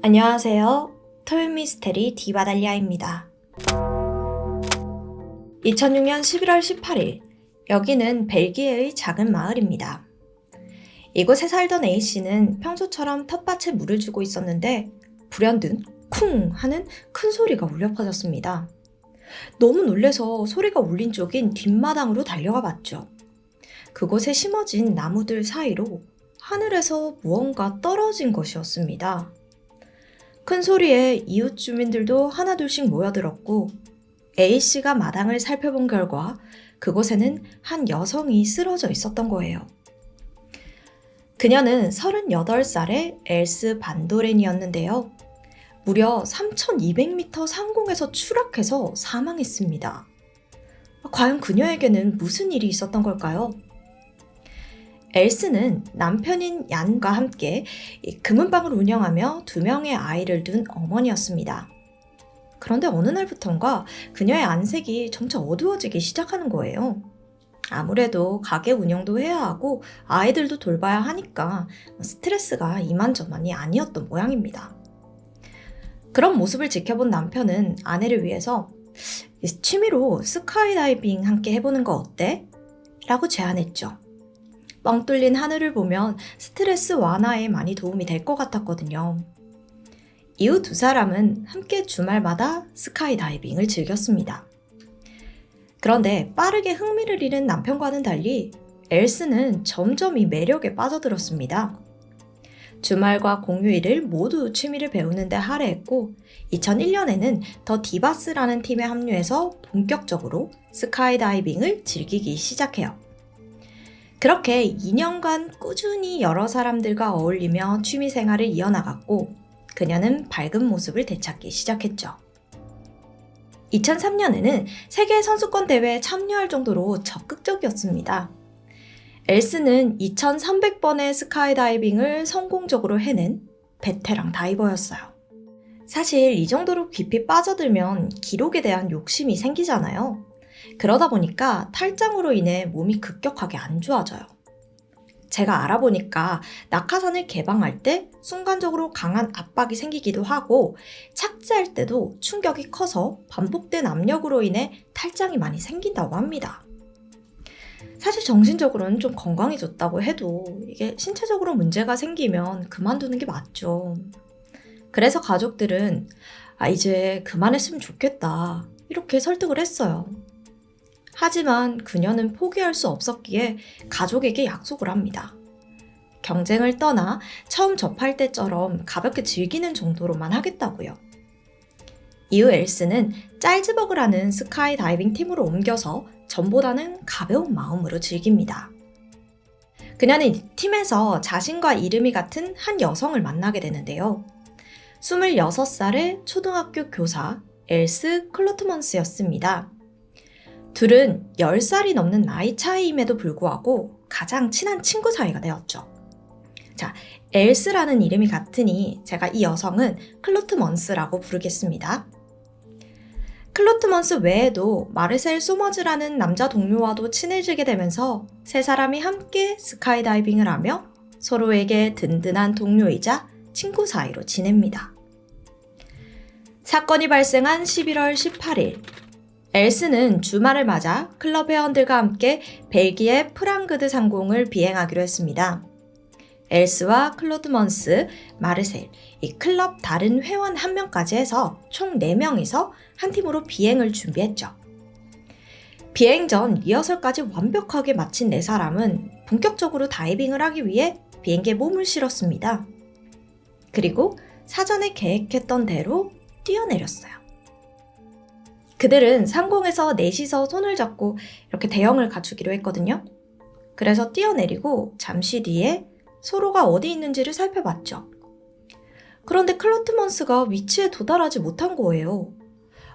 안녕하세요. 토요 미스테리 디바달리아입니다. 2006년 11월 18일, 여기는 벨기에의 작은 마을입니다. 이곳에 살던 A씨는 평소처럼 텃밭에 물을 주고 있었는데 불현듯 쿵 하는 큰 소리가 울려 퍼졌습니다. 너무 놀래서 소리가 울린 쪽인 뒷마당으로 달려가 봤죠. 그곳에 심어진 나무들 사이로 하늘에서 무언가 떨어진 것이었습니다. 큰 소리에 이웃 주민들도 하나둘씩 모여들었고 A씨가 마당을 살펴본 결과 그곳에는 한 여성이 쓰러져 있었던 거예요. 그녀는 38살의 엘스 반도렌이었는데요. 무려 3200m 상공에서 추락해서 사망했습니다. 과연 그녀에게는 무슨 일이 있었던 걸까요? 엘스는 남편인 얀과 함께 금은방을 운영하며 2명의 아이를 둔 어머니였습니다. 그런데 어느 날부턴가 그녀의 안색이 점차 어두워지기 시작하는 거예요. 아무래도 가게 운영도 해야 하고 아이들도 돌봐야 하니까 스트레스가 이만저만이 아니었던 모양입니다. 그런 모습을 지켜본 남편은 아내를 위해서 취미로 스카이다이빙 함께 해보는 거 어때? 라고 제안했죠. 뻥 뚫린 하늘을 보면 스트레스 완화에 많이 도움이 될 것 같았거든요. 이후 2사람은 함께 주말마다 스카이다이빙을 즐겼습니다. 그런데 빠르게 흥미를 잃은 남편과는 달리 엘스는 점점 이 매력에 빠져들었습니다. 주말과 공휴일을 모두 취미를 배우는 데 할애했고 2001년에는 더 디바스라는 팀에 합류해서 본격적으로 스카이다이빙을 즐기기 시작해요. 그렇게 2년간 꾸준히 여러 사람들과 어울리며 취미생활을 이어나갔고 그녀는 밝은 모습을 되찾기 시작했죠. 2003년에는 세계 선수권 대회에 참여할 정도로 적극적이었습니다. 엘스는 2300번의 스카이다이빙을 성공적으로 해낸 베테랑 다이버였어요. 사실 이 정도로 깊이 빠져들면 기록에 대한 욕심이 생기잖아요. 그러다 보니까 탈장으로 인해 몸이 급격하게 안 좋아져요. 제가 알아보니까 낙하산을 개방할 때 순간적으로 강한 압박이 생기기도 하고 착지할 때도 충격이 커서 반복된 압력으로 인해 탈장이 많이 생긴다고 합니다. 사실 정신적으로는 좀 건강해졌다고 해도 이게 신체적으로 문제가 생기면 그만두는 게 맞죠. 그래서 가족들은 이제 그만했으면 좋겠다 이렇게 설득을 했어요. 하지만 그녀는 포기할 수 없었기에 가족에게 약속을 합니다. 경쟁을 떠나 처음 접할 때처럼 가볍게 즐기는 정도로만 하겠다고요. 이후 엘스는 짤즈버그라는 스카이다이빙 팀으로 옮겨서 전보다는 가벼운 마음으로 즐깁니다. 그녀는 이 팀에서 자신과 이름이 같은 한 여성을 만나게 되는데요. 26살의 초등학교 교사 엘스 클로트먼스였습니다. 둘은 10살이 넘는 나이 차이임에도 불구하고 가장 친한 친구 사이가 되었죠. 자, 엘스라는 이름이 같으니 제가 이 여성은 클로트먼스라고 부르겠습니다. 클로트먼스 외에도 마르셀 소머즈라는 남자 동료와도 친해지게 되면서 3사람이 함께 스카이다이빙을 하며 서로에게 든든한 동료이자 친구 사이로 지냅니다. 사건이 발생한 11월 18일, 엘스는 주말을 맞아 클럽 회원들과 함께 벨기에 프랑그드 상공을 비행하기로 했습니다. 엘스와 클로트먼스, 마르셀, 이 클럽 다른 회원 1명까지 해서 총 4명이서 한 팀으로 비행을 준비했죠. 비행 전 리허설까지 완벽하게 마친 4사람은 본격적으로 다이빙을 하기 위해 비행기에 몸을 실었습니다. 그리고 사전에 계획했던 대로 뛰어내렸어요. 그들은 상공에서 넷이서 손을 잡고 이렇게 대형을 갖추기로 했거든요. 그래서 뛰어내리고 잠시 뒤에 서로가 어디 있는지를 살펴봤죠. 그런데 클로트먼스가 위치에 도달하지 못한 거예요.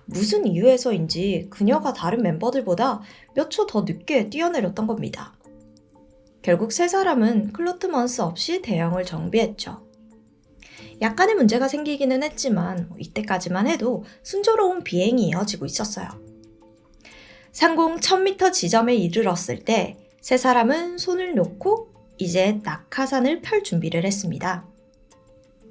무슨 이유에서인지 그녀가 다른 멤버들보다 몇 초 더 늦게 뛰어내렸던 겁니다. 결국 3사람은 클로트먼스 없이 대형을 정비했죠. 약간의 문제가 생기기는 했지만 이때까지만 해도 순조로운 비행이 이어지고 있었어요. 상공 1000m 지점에 이르렀을 때 3사람은 손을 놓고 이제 낙하산을 펼 준비를 했습니다.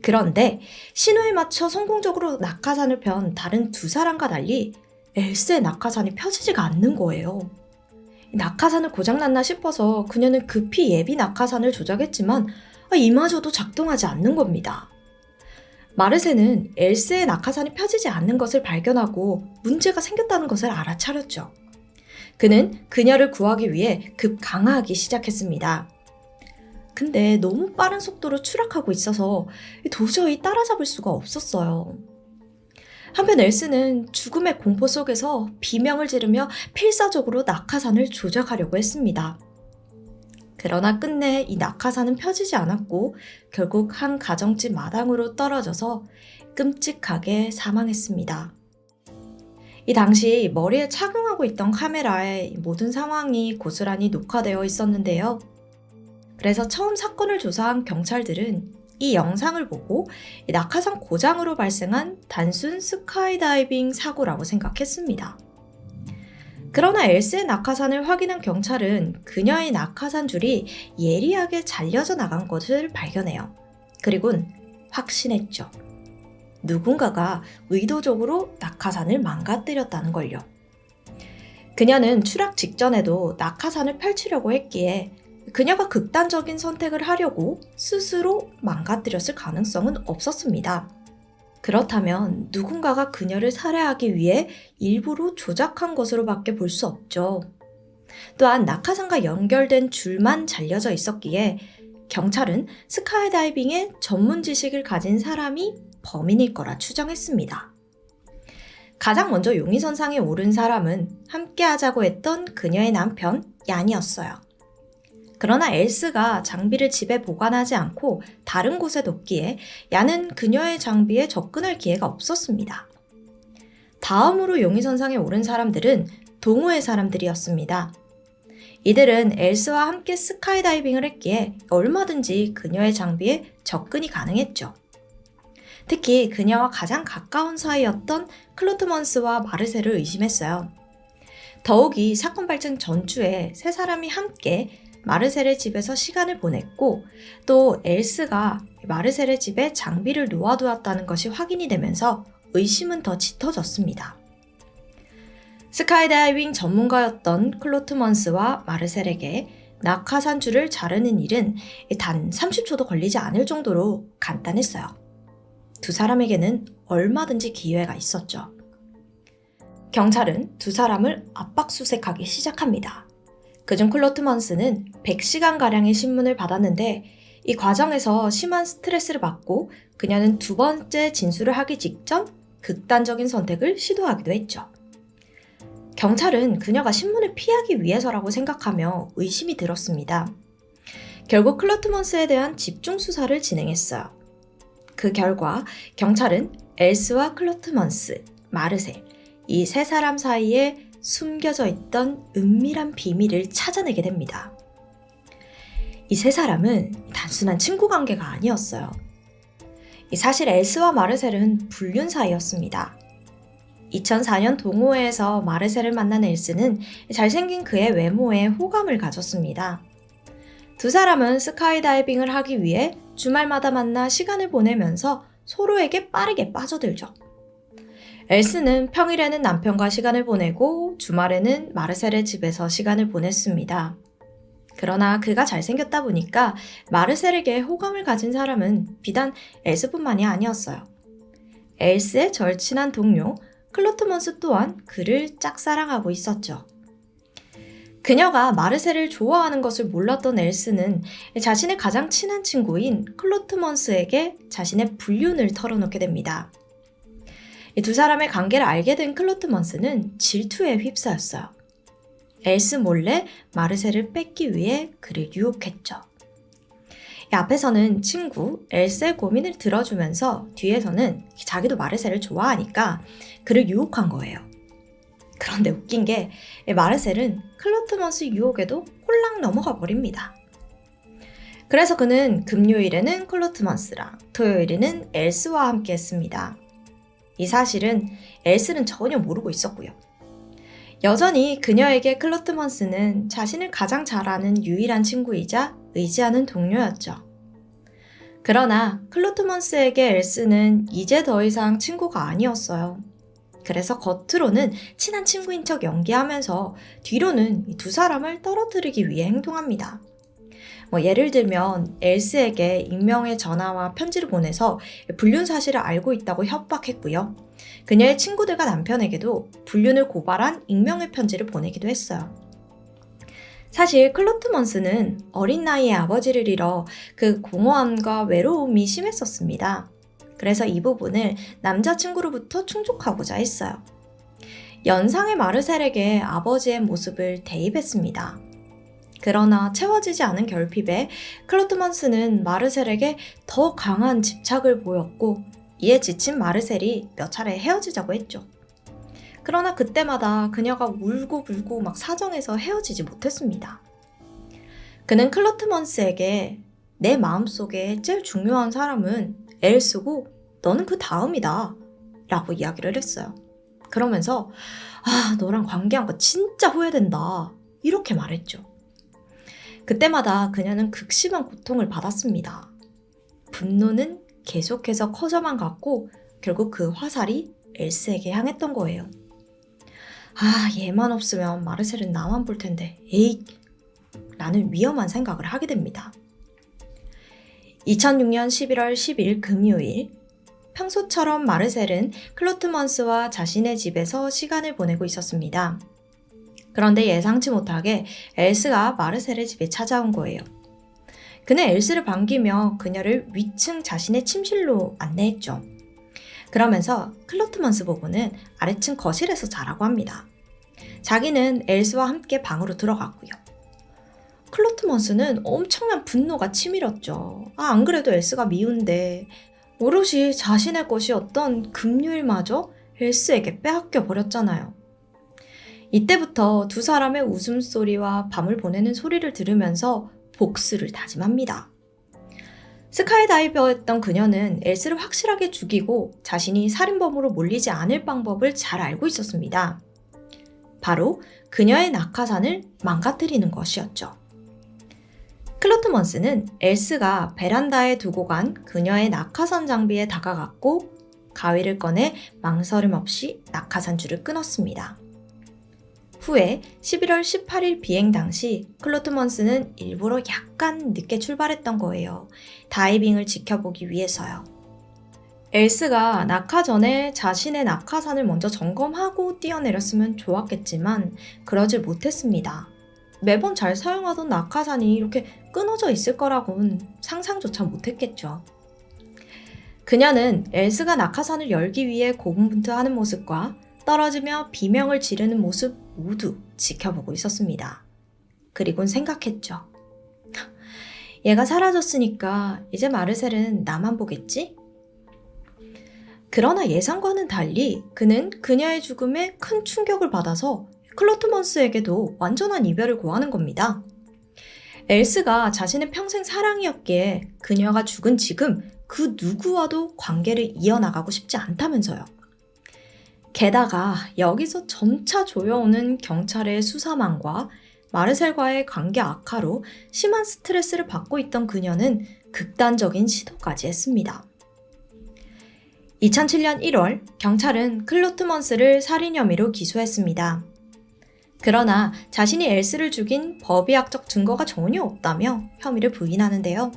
그런데 신호에 맞춰 성공적으로 낙하산을 편 다른 두 사람과 달리 엘스의 낙하산이 펴지지가 않는 거예요. 낙하산을 고장났나 싶어서 그녀는 급히 예비 낙하산을 조작했지만 이마저도 작동하지 않는 겁니다. 마르세는 엘스의 낙하산이 펴지지 않는 것을 발견하고 문제가 생겼다는 것을 알아차렸죠. 그는 그녀를 구하기 위해 급강하하기 시작했습니다. 근데 너무 빠른 속도로 추락하고 있어서 도저히 따라잡을 수가 없었어요. 한편 엘스는 죽음의 공포 속에서 비명을 지르며 필사적으로 낙하산을 조작하려고 했습니다. 그러나 끝내 이 낙하산은 펴지지 않았고 결국 한 가정집 마당으로 떨어져서 끔찍하게 사망했습니다. 이 당시 머리에 착용하고 있던 카메라에 모든 상황이 고스란히 녹화되어 있었는데요. 그래서 처음 사건을 조사한 경찰들은 이 영상을 보고 낙하산 고장으로 발생한 단순 스카이다이빙 사고라고 생각했습니다. 그러나 엘스의 낙하산을 확인한 경찰은 그녀의 낙하산 줄이 예리하게 잘려져 나간 것을 발견해요. 그리곤 확신했죠. 누군가가 의도적으로 낙하산을 망가뜨렸다는 걸요. 그녀는 추락 직전에도 낙하산을 펼치려고 했기에 그녀가 극단적인 선택을 하려고 스스로 망가뜨렸을 가능성은 없었습니다. 그렇다면 누군가가 그녀를 살해하기 위해 일부러 조작한 것으로밖에 볼 수 없죠. 또한 낙하산과 연결된 줄만 잘려져 있었기에 경찰은 스카이다이빙의 전문 지식을 가진 사람이 범인일 거라 추정했습니다. 가장 먼저 용의선상에 오른 사람은 함께 하자고 했던 그녀의 남편 얀이었어요. 그러나 엘스가 장비를 집에 보관하지 않고 다른 곳에 뒀기에 얀은 그녀의 장비에 접근할 기회가 없었습니다. 다음으로 용의선상에 오른 사람들은 동호회 사람들이었습니다. 이들은 엘스와 함께 스카이다이빙을 했기에 얼마든지 그녀의 장비에 접근이 가능했죠. 특히 그녀와 가장 가까운 사이였던 클로트먼스와 마르셀을 의심했어요. 더욱이 사건 발생 전주에 세 사람이 함께 마르셀의 집에서 시간을 보냈고 또 엘스가 마르셀의 집에 장비를 놓아두었다는 것이 확인이 되면서 의심은 더 짙어졌습니다. 스카이다이빙 전문가였던 클로트먼스와 마르셀에게 낙하산 줄을 자르는 일은 단 30초도 걸리지 않을 정도로 간단했어요. 두 사람에게는 얼마든지 기회가 있었죠. 경찰은 두 사람을 압박수색하기 시작합니다. 그중 클로트먼스는 100시간가량의 신문을 받았는데 이 과정에서 심한 스트레스를 받고 그녀는 두 번째 진술을 하기 직전 극단적인 선택을 시도하기도 했죠. 경찰은 그녀가 신문을 피하기 위해서라고 생각하며 의심이 들었습니다. 결국 클로트먼스에 대한 집중 수사를 진행했어요. 그 결과 경찰은 엘스와 클로트먼스, 마르셀, 이 세 사람 사이에 숨겨져 있던 은밀한 비밀을 찾아내게 됩니다. 이 세 사람은 단순한 친구 관계가 아니었어요. 사실 엘스와 마르셀은 불륜 사이였습니다. 2004년 동호회에서 마르셀을 만난 엘스는 잘생긴 그의 외모에 호감을 가졌습니다. 두 사람은 스카이다이빙을 하기 위해 주말마다 만나 시간을 보내면서 서로에게 빠르게 빠져들죠. 엘스는 평일에는 남편과 시간을 보내고 주말에는 마르셀의 집에서 시간을 보냈습니다. 그러나 그가 잘생겼다 보니까 마르셀에게 호감을 가진 사람은 비단 엘스뿐만이 아니었어요. 엘스의 절친한 동료 클로트먼스 또한 그를 짝사랑하고 있었죠. 그녀가 마르셀을 좋아하는 것을 몰랐던 엘스는 자신의 가장 친한 친구인 클로트먼스에게 자신의 불륜을 털어놓게 됩니다. 이 두 사람의 관계를 알게 된 클로트먼스는 질투에 휩싸였어요. 엘스 몰래 마르셀을 뺏기 위해 그를 유혹했죠. 이 앞에서는 친구 엘스의 고민을 들어주면서 뒤에서는 자기도 마르셀을 좋아하니까 그를 유혹한 거예요. 그런데 웃긴 게 마르셀은 클로트먼스 유혹에도 홀랑 넘어가 버립니다. 그래서 그는 금요일에는 클로트먼스랑 토요일에는 엘스와 함께 했습니다. 이 사실은 엘스는 전혀 모르고 있었고요. 여전히 그녀에게 클로트먼스는 자신을 가장 잘 아는 유일한 친구이자 의지하는 동료였죠. 그러나 클로트먼스에게 엘스는 이제 더 이상 친구가 아니었어요. 그래서 겉으로는 친한 친구인 척 연기하면서 뒤로는 이 두 사람을 떨어뜨리기 위해 행동합니다. 예를 들면 엘스에게 익명의 전화와 편지를 보내서 불륜 사실을 알고 있다고 협박했고요. 그녀의 친구들과 남편에게도 불륜을 고발한 익명의 편지를 보내기도 했어요. 사실 클로트먼스는 어린 나이에 아버지를 잃어 그 공허함과 외로움이 심했었습니다. 그래서 이 부분을 남자친구로부터 충족하고자 했어요. 연상의 마르셀에게 아버지의 모습을 대입했습니다. 그러나 채워지지 않은 결핍에 클로트먼스는 마르셀에게 더 강한 집착을 보였고 이에 지친 마르셀이 몇 차례 헤어지자고 했죠. 그러나 그때마다 그녀가 울고 불고 막 사정해서 헤어지지 못했습니다. 그는 클로트먼스에게 내 마음속에 제일 중요한 사람은 엘스고 너는 그 다음이다 라고 이야기를 했어요. 그러면서 너랑 관계한 거 진짜 후회된다 이렇게 말했죠. 그때마다 그녀는 극심한 고통을 받았습니다. 분노는 계속해서 커져만 갔고 결국 그 화살이 엘스에게 향했던 거예요. 얘만 없으면 마르셀은 나만 볼 텐데 에잇 라는 위험한 생각을 하게 됩니다. 2006년 11월 10일 금요일 평소처럼 마르셀은 클로트먼스와 자신의 집에서 시간을 보내고 있었습니다. 그런데 예상치 못하게 엘스가 마르셀의 집에 찾아온 거예요. 그는 엘스를 반기며 그녀를 위층 자신의 침실로 안내했죠. 그러면서 클로트먼스 보고는 아래층 거실에서 자라고 합니다. 자기는 엘스와 함께 방으로 들어갔고요. 클로트먼스는 엄청난 분노가 치밀었죠. 안 그래도 엘스가 미운데 오롯이 자신의 것이었던 금요일마저 엘스에게 빼앗겨 버렸잖아요. 이때부터 두 사람의 웃음소리와 밤을 보내는 소리를 들으면서 복수를 다짐합니다. 스카이다이버였던 그녀는 엘스를 확실하게 죽이고 자신이 살인범으로 몰리지 않을 방법을 잘 알고 있었습니다. 바로 그녀의 낙하산을 망가뜨리는 것이었죠. 클로트먼스는 엘스가 베란다에 두고 간 그녀의 낙하산 장비에 다가갔고 가위를 꺼내 망설임 없이 낙하산 줄을 끊었습니다. 후에 11월 18일 비행 당시 클로트먼스는 일부러 약간 늦게 출발했던 거예요. 다이빙을 지켜보기 위해서요. 엘스가 낙하 전에 자신의 낙하산을 먼저 점검하고 뛰어내렸으면 좋았겠지만 그러질 못했습니다. 매번 잘 사용하던 낙하산이 이렇게 끊어져 있을 거라고는 상상조차 못했겠죠. 그녀는 엘스가 낙하산을 열기 위해 고군분투하는 모습과 떨어지며 비명을 지르는 모습 모두 지켜보고 있었습니다. 그리곤 생각했죠. 얘가 사라졌으니까 이제 마르셀은 나만 보겠지? 그러나 예상과는 달리 그는 그녀의 죽음에 큰 충격을 받아서 클로트먼스에게도 완전한 이별을 고하는 겁니다. 엘스가 자신의 평생 사랑이었기에 그녀가 죽은 지금 그 누구와도 관계를 이어나가고 싶지 않다면서요. 게다가 여기서 점차 조여오는 경찰의 수사망과 마르셀과의 관계 악화로 심한 스트레스를 받고 있던 그녀는 극단적인 시도까지 했습니다. 2007년 1월 경찰은 클로트먼스를 살인 혐의로 기소했습니다. 그러나 자신이 엘스를 죽인 법의학적 증거가 전혀 없다며 혐의를 부인하는데요.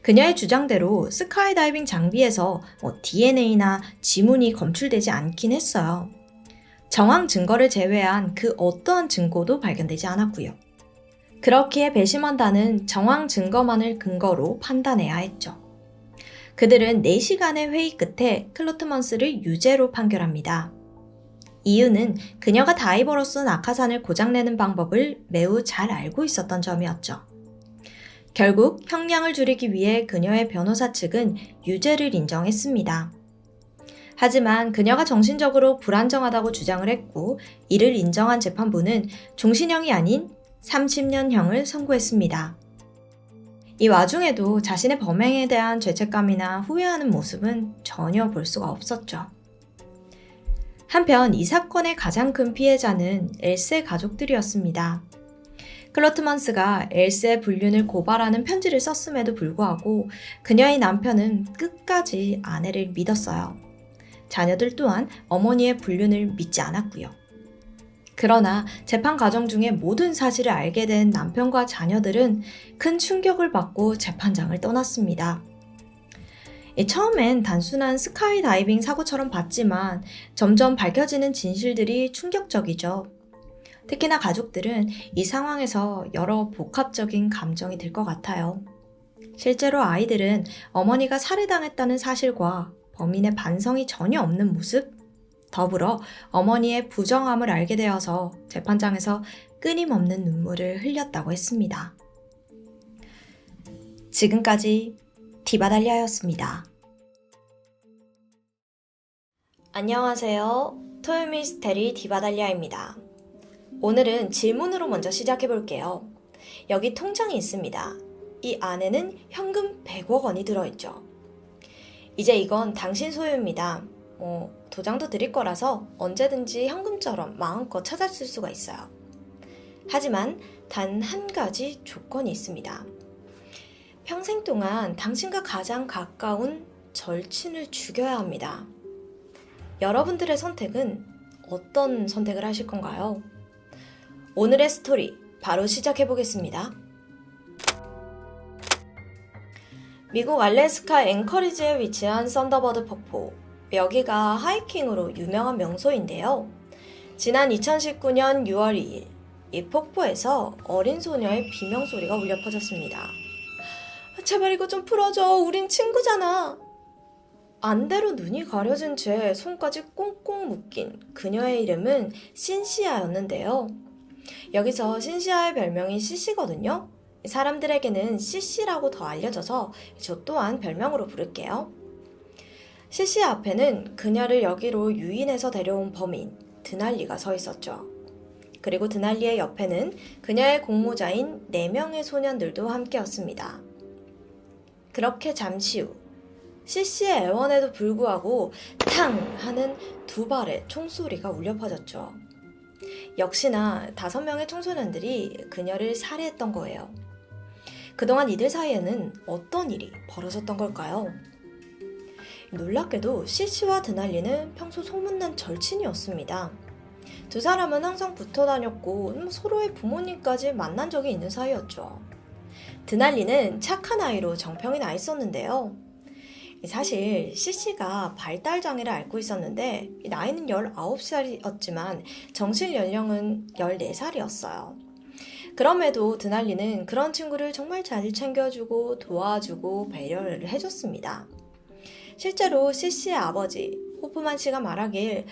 그녀의 주장대로 스카이다이빙 장비에서 DNA나 지문이 검출되지 않긴 했어요. 정황 증거를 제외한 그 어떠한 증거도 발견되지 않았고요. 그렇기에 배심원단은 정황 증거만을 근거로 판단해야 했죠. 그들은 4시간의 회의 끝에 클로트먼스를 유죄로 판결합니다. 이유는 그녀가 다이버로서 낙하산을 고장내는 방법을 매우 잘 알고 있었던 점이었죠. 결국 형량을 줄이기 위해 그녀의 변호사 측은 유죄를 인정했습니다. 하지만 그녀가 정신적으로 불안정하다고 주장을 했고 이를 인정한 재판부는 종신형이 아닌 30년형을 선고했습니다. 이 와중에도 자신의 범행에 대한 죄책감이나 후회하는 모습은 전혀 볼 수가 없었죠. 한편 이 사건의 가장 큰 피해자는 엘스의 가족들이었습니다. 클로트먼스가 엘스의 불륜을 고발하는 편지를 썼음에도 불구하고 그녀의 남편은 끝까지 아내를 믿었어요. 자녀들 또한 어머니의 불륜을 믿지 않았고요. 그러나 재판 과정 중에 모든 사실을 알게 된 남편과 자녀들은 큰 충격을 받고 재판장을 떠났습니다. 처음엔 단순한 스카이다이빙 사고처럼 봤지만 점점 밝혀지는 진실들이 충격적이죠. 특히나 가족들은 이 상황에서 여러 복합적인 감정이 들 것 같아요. 실제로 아이들은 어머니가 살해당했다는 사실과 범인의 반성이 전혀 없는 모습, 더불어 어머니의 부정함을 알게 되어서 재판장에서 끊임없는 눈물을 흘렸다고 했습니다. 지금까지 디바달리아였습니다. 안녕하세요. 토요미스테리 디바달리아입니다. 오늘은 질문으로 먼저 시작해 볼게요. 여기 통장이 있습니다. 이 안에는 현금 100억 원이 들어있죠. 이제 이건 당신 소유입니다. 도장도 드릴 거라서 언제든지 현금처럼 마음껏 찾아쓸 수가 있어요. 하지만 단 한 가지 조건이 있습니다. 평생 동안 당신과 가장 가까운 절친을 죽여야 합니다. 여러분들의 선택은 어떤 선택을 하실 건가요? 오늘의 스토리 바로 시작해 보겠습니다. 미국 알래스카 앵커리지에 위치한 썬더버드 폭포. 여기가 하이킹으로 유명한 명소인데요. 지난 2019년 6월 2일 이 폭포에서 어린 소녀의 비명소리가 울려 퍼졌습니다. 제발 이거 좀 풀어줘. 우린 친구잖아. 안대로 눈이 가려진 채 손까지 꽁꽁 묶인 그녀의 이름은 신시아였는데요. 여기서 신시아의 별명이 시시거든요. 사람들에게는 시시라고 더 알려져서 저 또한 별명으로 부를게요. 시시 앞에는 그녀를 여기로 유인해서 데려온 범인 드날리가 서 있었죠. 그리고 드날리의 옆에는 그녀의 공모자인 4명의 소년들도 함께였습니다. 그렇게 잠시 후 시시의 애원에도 불구하고 탕 하는 2발의 총소리가 울려 퍼졌죠. 역시나 5명의 청소년들이 그녀를 살해했던 거예요. 그동안 이들 사이에는 어떤 일이 벌어졌던 걸까요? 놀랍게도 시시와 드날리는 평소 소문난 절친이었습니다. 두 사람은 항상 붙어 다녔고 서로의 부모님까지 만난 적이 있는 사이였죠. 드날리는 착한 아이로 정평이 나 있었는데요. 사실 시시가 발달장애를 앓고 있었는데 나이는 19살이었지만 정신 연령은 14살이었어요. 그럼에도 드날리는 그런 친구를 정말 잘 챙겨주고 도와주고 배려를 해줬습니다. 실제로 시시의 아버지 호프만 씨가 말하길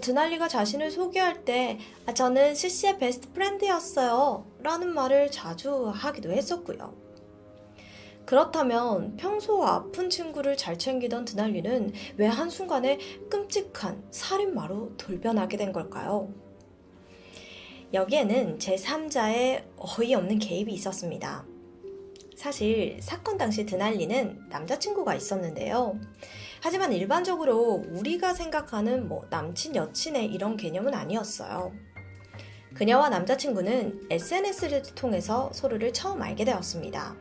드날리가 자신을 소개할 때 저는 시시의 베스트 프렌드였어요 라는 말을 자주 하기도 했었고요. 그렇다면 평소 아픈 친구를 잘 챙기던 드날리는 왜 한순간에 끔찍한 살인마로 돌변하게 된 걸까요? 여기에는 제3자의 어이없는 개입이 있었습니다. 사실 사건 당시 드날리는 남자친구가 있었는데요. 하지만 일반적으로 우리가 생각하는 남친, 여친의 이런 개념은 아니었어요. 그녀와 남자친구는 SNS를 통해서 서로를 처음 알게 되었습니다.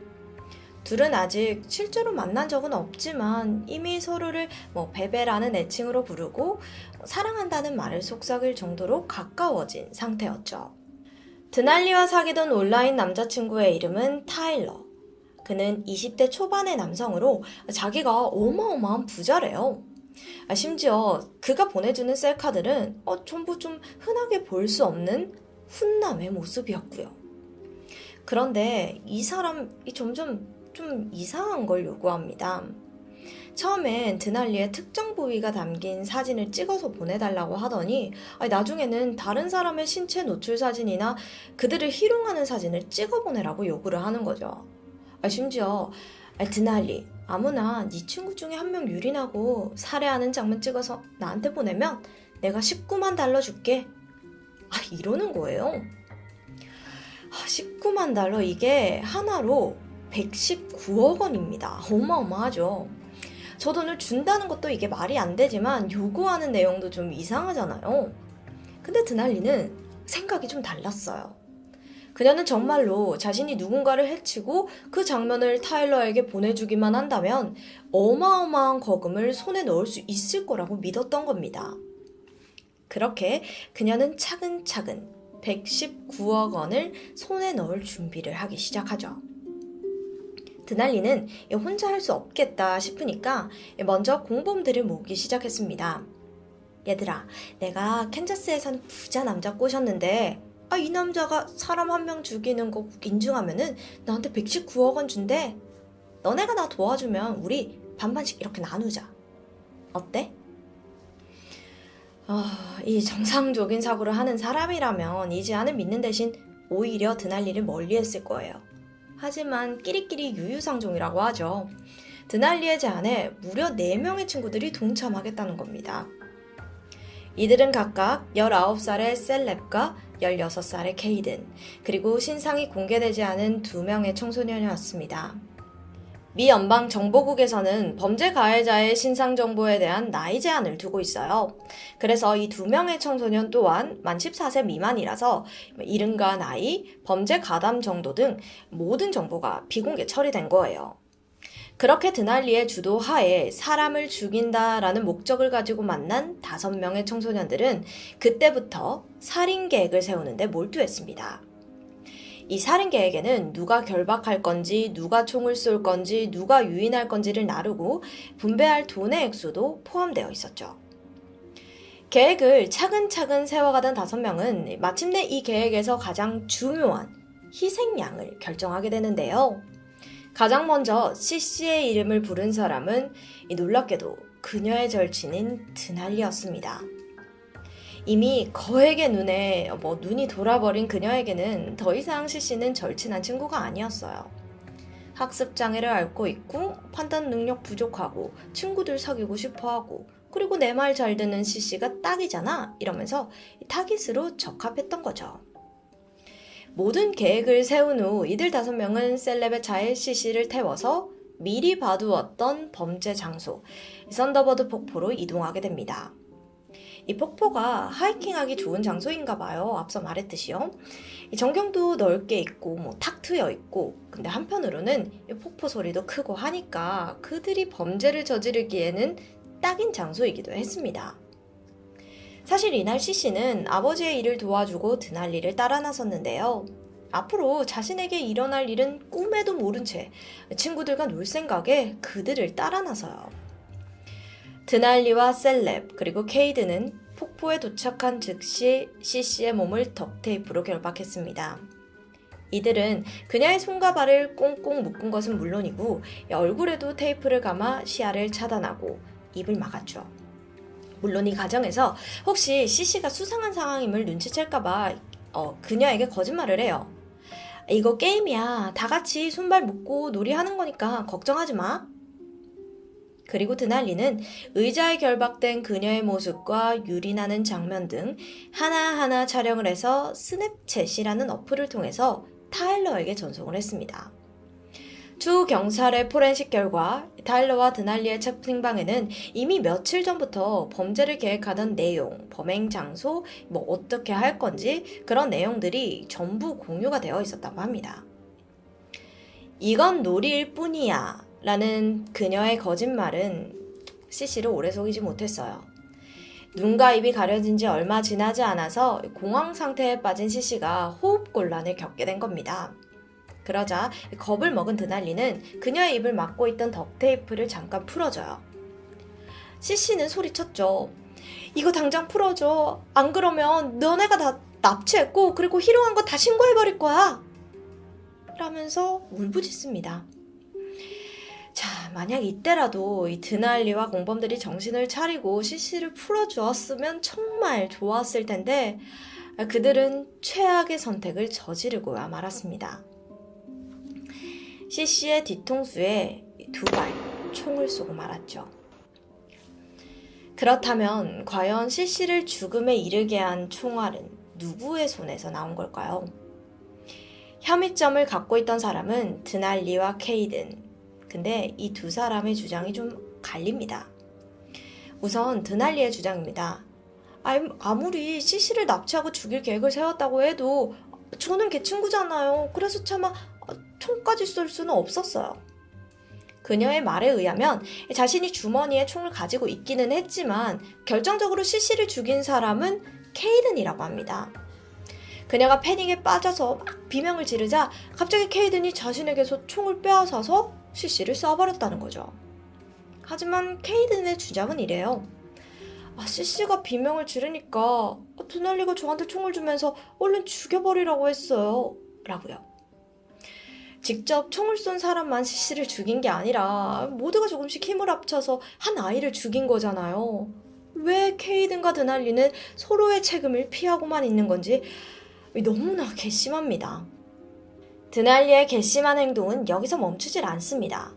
둘은 아직 실제로 만난 적은 없지만 이미 서로를 베베라는 애칭으로 부르고 사랑한다는 말을 속삭일 정도로 가까워진 상태였죠. 드날리와 사귀던 온라인 남자친구의 이름은 타일러. 그는 20대 초반의 남성으로 자기가 어마어마한 부자래요. 심지어 그가 보내주는 셀카들은 전부 좀 흔하게 볼 수 없는 훈남의 모습이었고요. 그런데 이 사람이 점점 좀 이상한 걸 요구합니다. 처음엔 드날리의 특정 부위가 담긴 사진을 찍어서 보내달라고 하더니 나중에는 다른 사람의 신체 노출 사진이나 그들을 희롱하는 사진을 찍어 보내라고 요구를 하는 거죠. 심지어 드날리, 아무나 네 친구 중에 한 명 유린하고 살해하는 장면 찍어서 나한테 보내면 내가 19만 달러 줄게. 이러는 거예요. 19만 달러, 이게 하나로 119억 원입니다. 어마어마하죠. 저 돈을 준다는 것도 이게 말이 안 되지만 요구하는 내용도 좀 이상하잖아요. 근데 드날리는 생각이 좀 달랐어요. 그녀는 정말로 자신이 누군가를 해치고 그 장면을 타일러에게 보내주기만 한다면 어마어마한 거금을 손에 넣을 수 있을 거라고 믿었던 겁니다. 그렇게 그녀는 차근차근 119억 원을 손에 넣을 준비를 하기 시작하죠. 드날리는 혼자 할 수 없겠다 싶으니까 먼저 공범들을 모으기 시작했습니다. 얘들아, 내가 캔자스에 사는 부자 남자 꼬셨는데 이 남자가 사람 한 명 죽이는 거 인증하면은 나한테 119억 원 준대. 너네가 나 도와주면 우리 반반씩 이렇게 나누자. 어때? 이 정상적인 사고를 하는 사람이라면 이 제안을 믿는 대신 오히려 드날리를 멀리했을 거예요. 하지만 끼리끼리 유유상종이라고 하죠. 드날리의 제안에 무려 4명의 친구들이 동참하겠다는 겁니다. 이들은 각각 19살의 셀렙과 16살의 케이든, 그리고 신상이 공개되지 않은 2명의 청소년이었습니다. 미 연방정보국에서는 범죄 가해자의 신상 정보에 대한 나이 제한을 두고 있어요. 그래서 이 2명의 청소년 또한 만 14세 미만이라서 이름과 나이, 범죄 가담 정도 등 모든 정보가 비공개 처리된 거예요. 그렇게 드날리의 주도 하에 사람을 죽인다라는 목적을 가지고 만난 5명의 청소년들은 그때부터 살인 계획을 세우는데 몰두했습니다. 이 살인 계획에는 누가 결박할 건지, 누가 총을 쏠 건지, 누가 유인할 건지를 나누고 분배할 돈의 액수도 포함되어 있었죠. 계획을 차근차근 세워가던 5명은 마침내 이 계획에서 가장 중요한 희생양을 결정하게 되는데요. 가장 먼저 CC의 이름을 부른 사람은 놀랍게도 그녀의 절친인 드날리였습니다. 이미 거액의 눈에 눈이 돌아버린 그녀에게는 더 이상 CC는 절친한 친구가 아니었어요. 학습장애를 앓고 있고 판단 능력 부족하고 친구들 사귀고 싶어하고 그리고 내 말 잘 듣는 CC가 딱이잖아 이러면서 타깃으로 적합했던 거죠. 모든 계획을 세운 후 이들 5명은 셀렙의 차에 CC를 태워서 미리 봐두었던 범죄 장소 썬더버드 폭포로 이동하게 됩니다. 이 폭포가 하이킹하기 좋은 장소인가 봐요. 앞서 말했듯이요. 전경도 넓게 있고 탁 트여 있고 근데 한편으로는 폭포 소리도 크고 하니까 그들이 범죄를 저지르기에는 딱인 장소이기도 했습니다. 사실 이날 CC는 아버지의 일을 도와주고 드날리를 따라 나섰는데요. 앞으로 자신에게 일어날 일은 꿈에도 모른 채 친구들과 놀 생각에 그들을 따라 나서요. 드날리와 셀렙 그리고 케이드는 폭포에 도착한 즉시 CC의 몸을 덕테이프로 결박했습니다. 이들은 그녀의 손과 발을 꽁꽁 묶은 것은 물론이고 얼굴에도 테이프를 감아 시야를 차단하고 입을 막았죠. 물론 이 과정에서 혹시 CC가 수상한 상황임을 눈치챌까봐 그녀에게 거짓말을 해요. 이거 게임이야. 다 같이 손발 묶고 놀이하는 거니까 걱정하지 마. 그리고 드날리는 의자에 결박된 그녀의 모습과 유린하는 장면 등 하나하나 촬영을 해서 스냅챗이라는 어플을 통해서 타일러에게 전송을 했습니다. 추후 경찰의 포렌식 결과 타일러와 드날리의 채팅방에는 이미 며칠 전부터 범죄를 계획하던 내용, 범행 장소, 어떻게 할 건지 그런 내용들이 전부 공유가 되어 있었다고 합니다. 이건 놀이일 뿐이야 라는 그녀의 거짓말은 CC를 오래 속이지 못했어요. 눈과 입이 가려진 지 얼마 지나지 않아서 공황 상태에 빠진 CC가 호흡곤란을 겪게 된 겁니다. 그러자 겁을 먹은 드날리는 그녀의 입을 막고 있던 덕테이프를 잠깐 풀어줘요. CC는 소리쳤죠. 이거 당장 풀어줘. 안 그러면 너네가 다 납치했고 그리고 희롱한 거 다 신고해버릴 거야. 라면서 울부짖습니다. 자, 만약 이때라도 이 드날리와 공범들이 정신을 차리고 CC를 풀어주었으면 정말 좋았을 텐데 그들은 최악의 선택을 저지르고야 말았습니다. CC의 뒤통수에 2발 총을 쏘고 말았죠. 그렇다면 과연 CC를 죽음에 이르게 한 총알은 누구의 손에서 나온 걸까요? 혐의점을 갖고 있던 사람은 드날리와 케이든. 근데 이 2사람의 주장이 좀 갈립니다. 우선 드날리의 주장입니다. 아무리 CC를 납치하고 죽일 계획을 세웠다고 해도 저는 걔 친구잖아요. 그래서 차마 총까지 쏠 수는 없었어요. 그녀의 말에 의하면 자신이 주머니에 총을 가지고 있기는 했지만 결정적으로 CC를 죽인 사람은 케이든이라고 합니다. 그녀가 패닉에 빠져서 막 비명을 지르자 갑자기 케이든이 자신에게서 총을 빼앗아서 CC를 쏴버렸다는 거죠. 하지만 케이든의 주장은 이래요. CC가 비명을 지르니까 드날리가 저한테 총을 주면서 얼른 죽여버리라고 했어요. 라고요. 직접 총을 쏜 사람만 CC를 죽인 게 아니라 모두가 조금씩 힘을 합쳐서 한 아이를 죽인 거잖아요. 왜 케이든과 드날리는 서로의 책임을 피하고만 있는 건지 너무나 괘씸합니다. 드날리의 괘씸한 행동은 여기서 멈추질 않습니다.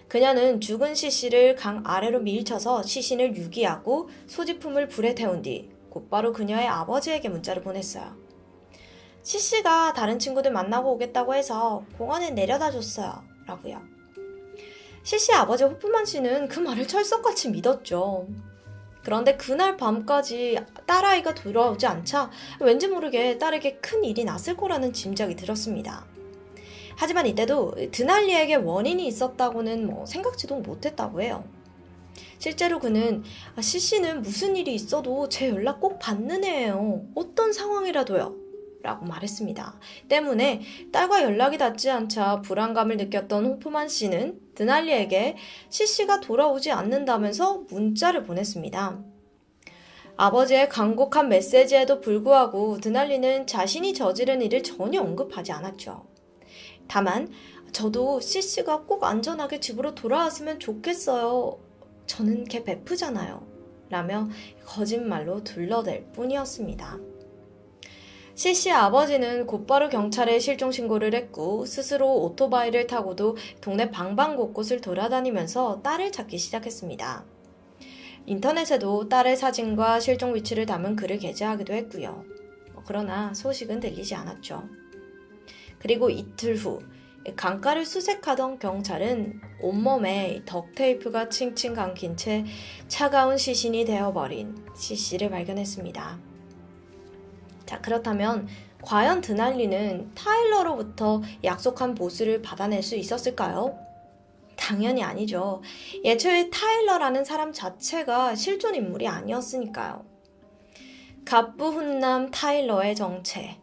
그녀는 죽은 CC를 강 아래로 밀쳐서 시신을 유기하고 소지품을 불에 태운 뒤 곧바로 그녀의 아버지에게 문자를 보냈어요. CC가 다른 친구들 만나고 오겠다고 해서 공원에 내려다 줬어요. 라고요. CC 아버지 호프만 씨는 그 말을 철석같이 믿었죠. 그런데 그날 밤까지 딸아이가 돌아오지 않자 왠지 모르게 딸에게 큰 일이 났을 거라는 짐작이 들었습니다. 하지만 이때도 드날리에게 원인이 있었다고는 생각지도 못했다고 해요. 실제로 그는 CC는 무슨 일이 있어도 제 연락 꼭 받는 애예요. 어떤 상황이라도요. 라고 말했습니다. 때문에 딸과 연락이 닿지 않자 불안감을 느꼈던 호프만 씨는 드날리에게 CC가 돌아오지 않는다면서 문자를 보냈습니다. 아버지의 간곡한 메시지에도 불구하고 드날리는 자신이 저지른 일을 전혀 언급하지 않았죠. 다만 저도 CC가 꼭 안전하게 집으로 돌아왔으면 좋겠어요. 저는 걔 베프잖아요. 라며 거짓말로 둘러댈 뿐이었습니다. CC 아버지는 곧바로 경찰에 실종 신고를 했고 스스로 오토바이를 타고도 동네 방방곳곳을 돌아다니면서 딸을 찾기 시작했습니다. 인터넷에도 딸의 사진과 실종 위치를 담은 글을 게재하기도 했고요. 그러나 소식은 들리지 않았죠. 그리고 이틀 후 강가를 수색하던 경찰은 온몸에 덕테이프가 칭칭 감긴 채 차가운 시신이 되어버린 CC를 발견했습니다. 자, 그렇다면 과연 드날리는 타일러로부터 약속한 보수를 받아낼 수 있었을까요? 당연히 아니죠. 예초에 타일러라는 사람 자체가 실존 인물이 아니었으니까요. 갑부 훈남 타일러의 정체.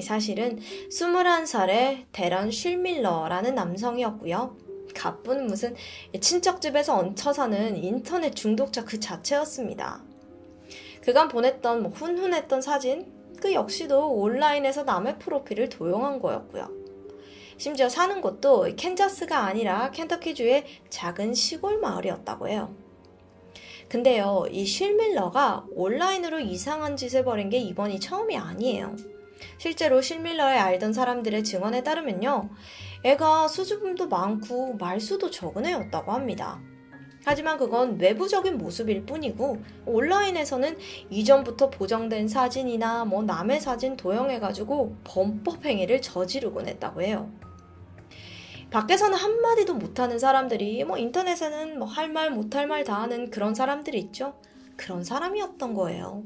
사실은 21살의 데런 쉴밀러라는 남성이었고요. 갑부는 무슨 친척집에서 얹혀 사는 인터넷 중독자 그 자체였습니다. 그간 보냈던 훈훈했던 사진, 그 역시도 온라인에서 남의 프로필을 도용한 거였고요. 심지어 사는 곳도 캔자스가 아니라 켄터키주의 작은 시골 마을이었다고 해요. 근데요, 이 쉴밀러가 온라인으로 이상한 짓을 벌인 게 이번이 처음이 아니에요. 실제로 쉴밀러의 알던 사람들의 증언에 따르면요, 애가 수줍음도 많고 말수도 적은 애였다고 합니다. 하지만 그건 외부적인 모습일 뿐이고 온라인에서는 이전부터 보정된 사진이나 남의 사진 도용해가지고 범법 행위를 저지르곤 했다고 해요. 밖에서는 한마디도 못하는 사람들이 인터넷에는 할 말 못할 말 다 하는 그런 사람들이 있죠. 그런 사람이었던 거예요.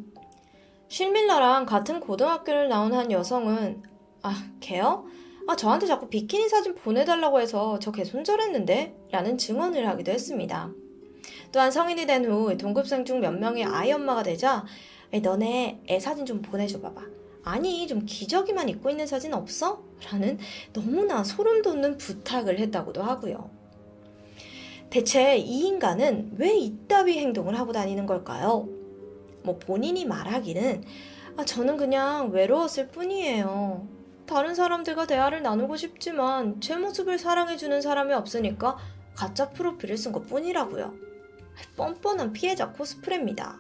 쉴밀러랑 같은 고등학교를 나온 한 여성은 걔요? 저한테 자꾸 비키니 사진 보내달라고 해서 저 걔 손절했는데? 라는 증언을 하기도 했습니다. 또한 성인이 된 후 동급생 중 몇 명이 아이 엄마가 되자 너네 애 사진 좀 보내줘봐봐. 아니 좀 기저귀만 입고 있는 사진 없어? 라는 너무나 소름 돋는 부탁을 했다고도 하고요. 대체 이 인간은 왜 이따위 행동을 하고 다니는 걸까요? 본인이 말하기는 저는 그냥 외로웠을 뿐이에요. 다른 사람들과 대화를 나누고 싶지만 제 모습을 사랑해주는 사람이 없으니까 가짜 프로필을 쓴 것 뿐이라고요. 뻔뻔한 피해자 코스프레입니다.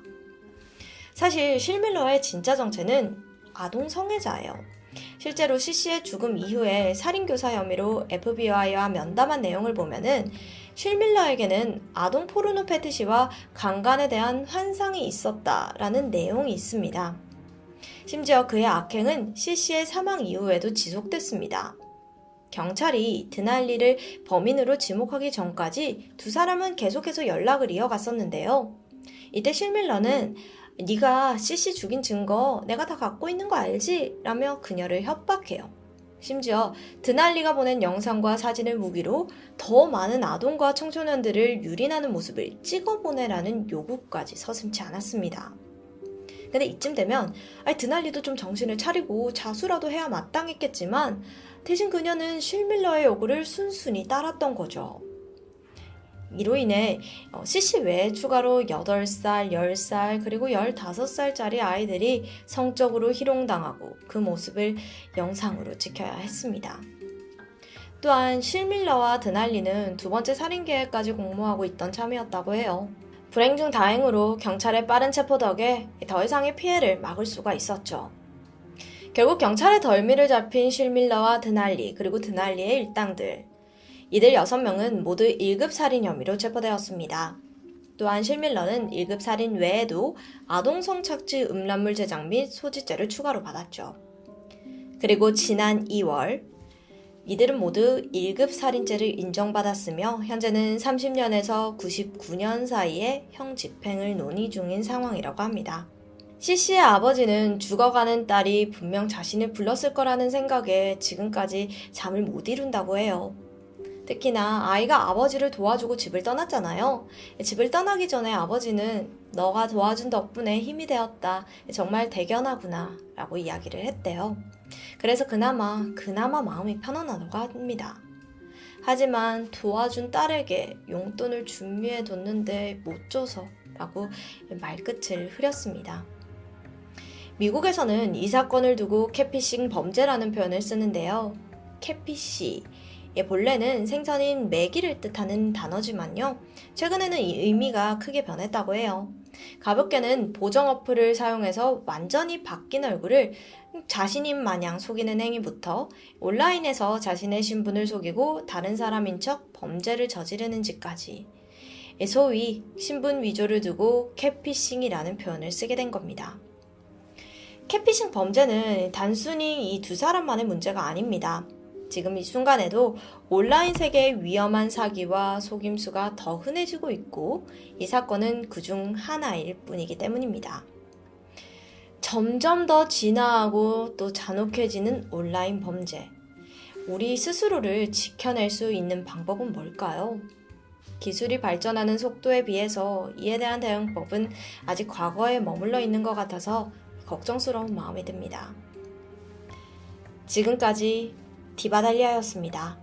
사실 쉴밀러의 진짜 정체는 아동 성애자예요. 실제로 CC의 죽음 이후에 살인교사 혐의로 FBI와 면담한 내용을 보면은 쉴밀러에게는 아동 포르노 패티시와 강간에 대한 환상이 있었다라는 내용이 있습니다. 심지어 그의 악행은 CC의 사망 이후에도 지속됐습니다. 경찰이 드날리를 범인으로 지목하기 전까지 두 사람은 계속해서 연락을 이어갔었는데요. 이때 쉴밀러는 네가 CC 죽인 증거 내가 다 갖고 있는 거 알지? 라며 그녀를 협박해요. 심지어 드날리가 보낸 영상과 사진을 무기로 더 많은 아동과 청소년들을 유린하는 모습을 찍어보내라는 요구까지 서슴지 않았습니다. 근데 이쯤 되면 드날리도 좀 정신을 차리고 자수라도 해야 마땅했겠지만 대신 그녀는 실밀러의 요구를 순순히 따랐던 거죠. 이로 인해 CC 외에 추가로 8살, 10살, 그리고 15살짜리 아이들이 성적으로 희롱당하고 그 모습을 영상으로 지켜야 했습니다. 또한 실밀러와 드날리는 두 번째 살인 계획까지 공모하고 있던 참이었다고 해요. 불행 중 다행으로 경찰의 빠른 체포 덕에 더 이상의 피해를 막을 수가 있었죠. 결국 경찰의 덜미를 잡힌 실밀러와 드날리, 그리고 드날리의 일당들, 이들 6명은 모두 1급 살인 혐의로 체포되었습니다. 또한 실밀러는 1급 살인 외에도 아동 성착취 음란물 제작 및 소지죄를 추가로 받았죠. 그리고 지난 2월 이들은 모두 1급 살인죄를 인정받았으며 현재는 30년에서 99년 사이에 형 집행을 논의 중인 상황이라고 합니다. CC의 아버지는 죽어가는 딸이 분명 자신을 불렀을 거라는 생각에 지금까지 잠을 못 이룬다고 해요. 특히나 아이가 아버지를 도와주고 집을 떠났잖아요. 집을 떠나기 전에 아버지는 너가 도와준 덕분에 힘이 되었다. 정말 대견하구나 라고 이야기를 했대요. 그래서 그나마 마음이 편안하다고 합니다. 하지만 도와준 딸에게 용돈을 준비해 뒀는데 못 줘서 라고 말끝을 흐렸습니다. 미국에서는 이 사건을 두고 catfishing 범죄라는 표현을 쓰는데요. catfish 본래는 생선인 메기를 뜻하는 단어지만요. 최근에는 이 의미가 크게 변했다고 해요. 가볍게는 보정 어플을 사용해서 완전히 바뀐 얼굴을 자신인 마냥 속이는 행위부터 온라인에서 자신의 신분을 속이고 다른 사람인 척 범죄를 저지르는 짓까지 소위 신분 위조를 두고 catfishing이라는 표현을 쓰게 된 겁니다. catfishing 범죄는 단순히 이 두 사람만의 문제가 아닙니다. 지금 이 순간에도 온라인 세계의 위험한 사기와 속임수가 더 흔해지고 있고 이 사건은 그중 하나일 뿐이기 때문입니다. 점점 더 진화하고 또 잔혹해지는 온라인 범죄. 우리 스스로를 지켜낼 수 있는 방법은 뭘까요? 기술이 발전하는 속도에 비해서 이에 대한 대응법은 아직 과거에 머물러 있는 것 같아서 걱정스러운 마음이 듭니다. 지금까지 디바달리아였습니다.